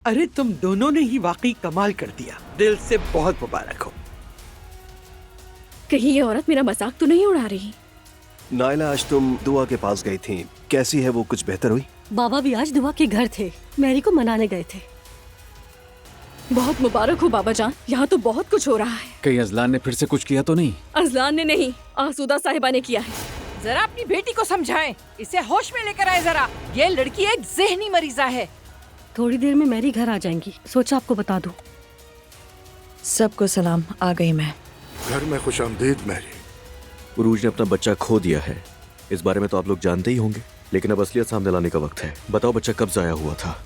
अरे तुम दोनों ने ही वाकई कमाल कर दिया। दिल से बहुत मुबारक हो। कहीं ये औरत मेरा मजाक तो नहीं उड़ा रही? नायला, आज तुम दुआ के पास गई थी, कैसी है वो? कुछ बेहतर हुई? बाबा भी आज दुआ के घर थे, मैरी को मनाने गए थे। बहुत मुबारक हो बाबा जान, यहाँ तो बहुत कुछ हो रहा है। कहीं अजलान ने फिर से कुछ किया तो नहीं? अजलान ने नहीं, आसूदा साहिबा ने किया है। जरा अपनी बेटी को समझाएं, इसे होश में लेकर आए जरा। ये लड़की एक ज़हनी मरीजा है। थोड़ी देर में मैरी घर आ जाएंगी, सोचा आपको बता दूं। सबको सलाम, आ गई मैं। घर में खुशामदीद मैरी। उरूज ने अपना बच्चा खो दिया है, इस बारे में तो आप लोग जानते ही होंगे, लेकिन अब असलियत सामने लाने का वक्त है। बताओ बच्चा कब जाया हुआ था?